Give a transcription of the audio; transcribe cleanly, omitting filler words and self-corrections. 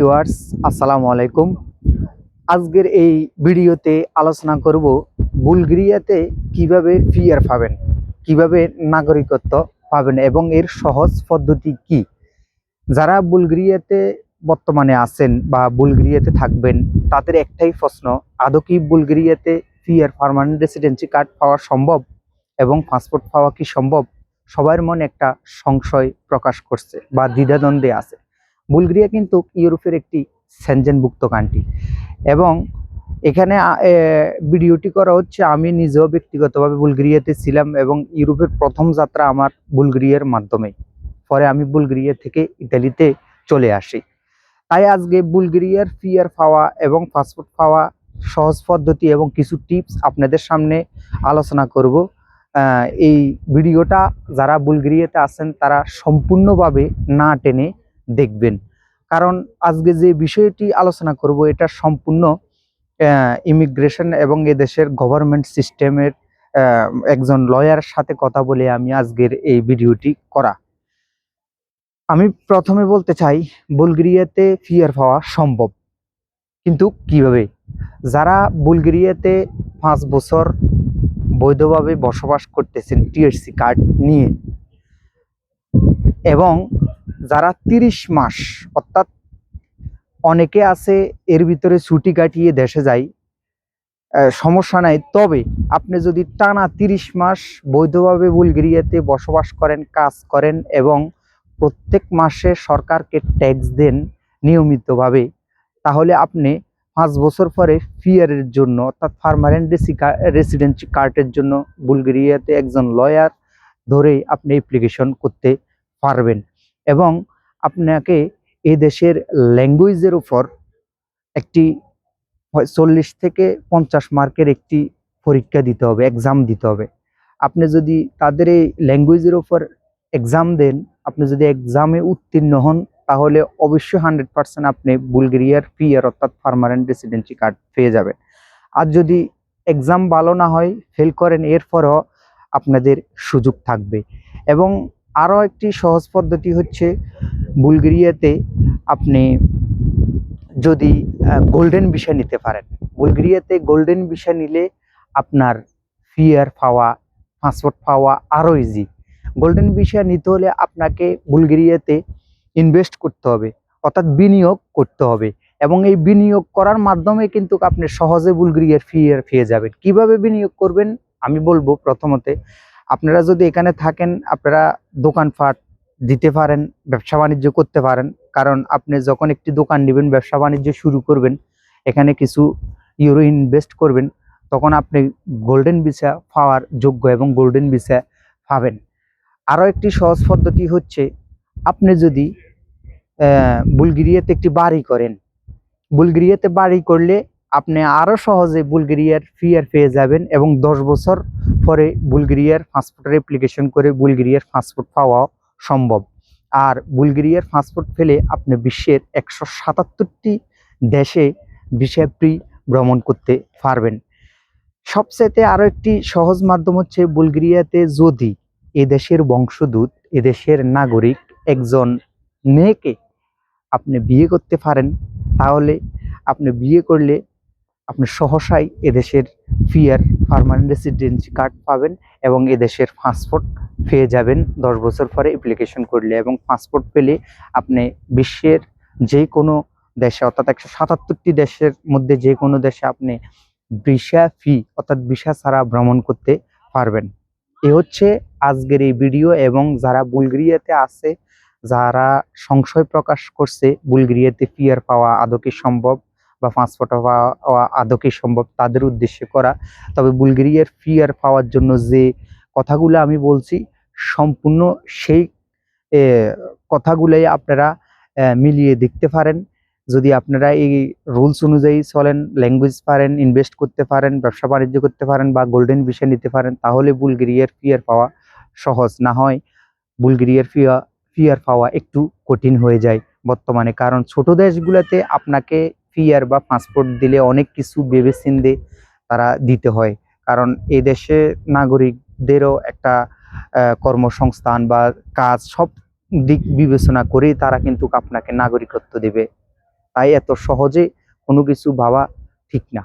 Viewers, আসসালামু আলাইকুম। আজকের এই ভিডিওতে আলোচনা করব বুলগেরিয়াতে কিভাবে পিআর পাবেন, কিভাবে নাগরিকত্ব পাবেন এবং এর সহজ পদ্ধতি কি। যারা বুলগেরিয়াতে বর্তমানে আছেন বা বুলগেরিয়াতে থাকবেন তাদের একটাই প্রশ্ন, আদৌ কি বুলগেরিয়াতে পিআর পার্মানেন্ট রেসিডেন্সি কার্ড পাওয়া সম্ভব এবং পাসপোর্ট পাওয়া কি সম্ভব। সবার মনে একটা সংশয় প্রকাশ করছে বা দ্বিধাদ্বন্দ্বে আছে। বুলগেরিয়া কিন্তু ইউরোপের একটি সেনজেনভুক্ত কান্ট্রি এবং এখানে ভিডিওটি করা হচ্ছে, আমি নিজেও ব্যক্তিগতভাবে বুলগেরিয়াতে ছিলাম এবং ইউরোপের প্রথম যাত্রা আমার বুলগেরিয়ার মাধ্যমে। পরে আমি বুলগেরিয়া থেকে ইতালিতে চলে আসি। তাই আজকে বুলগেরিয়ার পিআর পাওয়া এবং পাসপোর্ট পাওয়া সহজ পদ্ধতি এবং কিছু টিপস আপনাদের সামনে আলোচনা করব। এই ভিডিওটা যারা বুলগেরিয়াতে আছেন তারা সম্পূর্ণভাবে না টেনে দেখবেন, কারণ আজকে যে বিষয়টি আলোচনা করব এটা সম্পূর্ণ ইমিগ্রেশন এবং এদেশের গভর্নমেন্ট সিস্টেমের একজন লয়ার সাথে কথা বলে আমি আজকের এই ভিডিওটি করা। আমি প্রথমে বলতে চাই, বুলগেরিয়াতে পিআর পাওয়া সম্ভব, কিন্তু কিভাবে। যারা বুলগেরিয়াতে 5 বছর বৈধভাবে বসবাস করতেছেন টিআরসি কার্ড নিয়ে এবং যারা 30 মাস, অর্থাৎ অনেকে আছে এর ভিতরে ছুটি কাটিয়ে দেশে যায়, সমস্যা নাই। তবে আপনি যদি টানা 30 মাস বৈধভাবে বুলগেরিয়াতে বসবাস করেন, কাজ করেন এবং প্রত্যেক মাসে সরকারকে ট্যাক্স দেন নিয়মিতভাবে, তাহলে আপনি 5 বছর পরে পিআরের জন্য অর্থাৎ পার্মানেন্ট রেসিডেন্সি কার্ডের জন্য বুলগেরিয়াতে একজন লয়ার ধরে আপনি অ্যাপ্লিকেশন করতে পারবেন এবং আপনাকে এই দেশের ল্যাঙ্গুয়েজের উপর একটি 40 থেকে 50 মার্কের একটি পরীক্ষা দিতে হবে, এক্সাম দিতে হবে। আপনি যদি তাদের এই ল্যাঙ্গুয়েজের উপর এক্সাম দেন, আপনি যদি এক্সামে উত্তীর্ণ হন, তাহলে অবশ্যই 100% আপনি বুলগেরিয়ার পিআর অর্থাৎ পার্মানেন্ট রেসিডেন্সি কার্ড পেয়ে যাবেন। আর যদি এক্সাম ভালো না হয়, ফেল করেন, এরপরও আপনাদের সুযোগ থাকবে। এবং আরও একটি সহজ পদ্ধতি হচ্ছে, বুলগেরিয়াতে আপনি যদি গোল্ডেন ভিসা নিতে পারেন, বুলগেরিয়াতে গোল্ডেন ভিসা নিলে আপনার পিআর পাওয়া, পাসপোর্ট পাওয়া আরও ইজি। গোল্ডেন ভিসা নিতে হলে আপনাকে বুলগেরিয়াতে ইনভেস্ট করতে হবে, অর্থাৎ বিনিয়োগ করতে হবে এবং এই বিনিয়োগ করার মাধ্যমে কিন্তু আপনি সহজে বুলগেরিয়ার পিআর পেয়ে যাবেন। কিভাবে বিনিয়োগ করবেন আমি বলবো। প্রথমত, আপনারা যদি এখানে থাকেন, আপনারা দোকানপাট দিতে পারেন, ব্যবসা বাণিজ্য করতে পারেন। কারণ আপনি যখন একটি দোকান নেবেন, ব্যবসা বাণিজ্য শুরু করবেন, এখানে কিছু ইউরো ইনভেস্ট করবেন, তখন আপনি গোল্ডেন ভিসা পাওয়ার যোগ্য এবং গোল্ডেন ভিসা পাবেন। আরও একটি সহজ পদ্ধতি হচ্ছে, আপনি যদি বুলগেরিয়াতে একটি বাড়ি করেন, বুলগেরিয়াতে বাড়ি করলে আপনি আরও সহজে বুলগেরিয়ার পিআর পেয়ে যাবেন এবং 10 বছর পরে বুলগেরিয়ার পাসপোর্টের অ্যাপ্লিকেশন করে বুলগেরিয়ার পাসপোর্ট পাওয়া সম্ভব। আর বুলগেরিয়ার পাসপোর্ট পেলে আপনি বিশ্বের 177টি দেশে ভিসা ফ্রি ভ্রমণ করতে পারবেন। সবচেয়ে আরও একটি সহজ মাধ্যম হচ্ছে, বুলগেরিয়াতে যদি এদেশের বংশোদ্ভূত, এদেশের নাগরিক একজন মেয়েকে আপনি বিয়ে করতে পারেন, তাহলে আপনি বিয়ে করলে আপনি সহসাই এদেশের পিআর পার্মানেন্ট রেসিডেন্সি কার্ড পাবেন এবং এদেশের পাসপোর্ট পেয়ে যাবেন 10 বছর পরে অ্যাপ্লিকেশন করলে। এবং পাসপোর্ট পেলে আপনি বিশ্বের যে কোনো দেশে, অর্থাৎ 177টি দেশের মধ্যে যে কোনো দেশে আপনি ভিসা ফ্রি অর্থাৎ ভিসা ছাড়া ভ্রমণ করতে পারবেন। এ হচ্ছে আজকের এই ভিডিও। এবং যারা বুলগেরিয়াতে আছে, যারা সংশয় প্রকাশ করছে বুলগেরিয়াতে পিআর পাওয়া আদৌ কি সম্ভব বা পাসপোর্ট পাওয়া আদৌ কি সম্ভব, তাদের উদ্দেশ্যে করা। তবে বুলগেরিয়ার পিআর পাওয়ার জন্য যে কথাগুলো আমি বলছি, সম্পূর্ণ সেই কথাগুলোই আপনারা মিলিয়ে দেখতে পারেন। যদি আপনারা এই রুলস অনুযায়ী চলেন, ল্যাঙ্গুয়েজ পারেন, ইনভেস্ট করতে পারেন, ব্যবসা বাণিজ্য করতে পারেন বা গোল্ডেন ভিসা নিতে পারেন, তাহলে বুলগেরিয়ার পিআর পাওয়া সহজ। না হয় বুলগেরিয়ার পিআর পাওয়া একটু কঠিন হয়ে যায় বর্তমানে। কারণ ছোট দেশগুলোতে আপনাকে পিআর বা পাসপোর্ট দিলে অনেক কিছু ভেবেচিন্তে তারা দিতে হয়, কারণ এই দেশে নাগরিকদেরও একটা কর্মসংস্থান বা কাজ, সব দিক বিবেচনা করেই তারা কিন্তু আপনাকে নাগরিকত্ব দেবে। তাই এত সহজে কোনো কিছু ভাবা ঠিক না।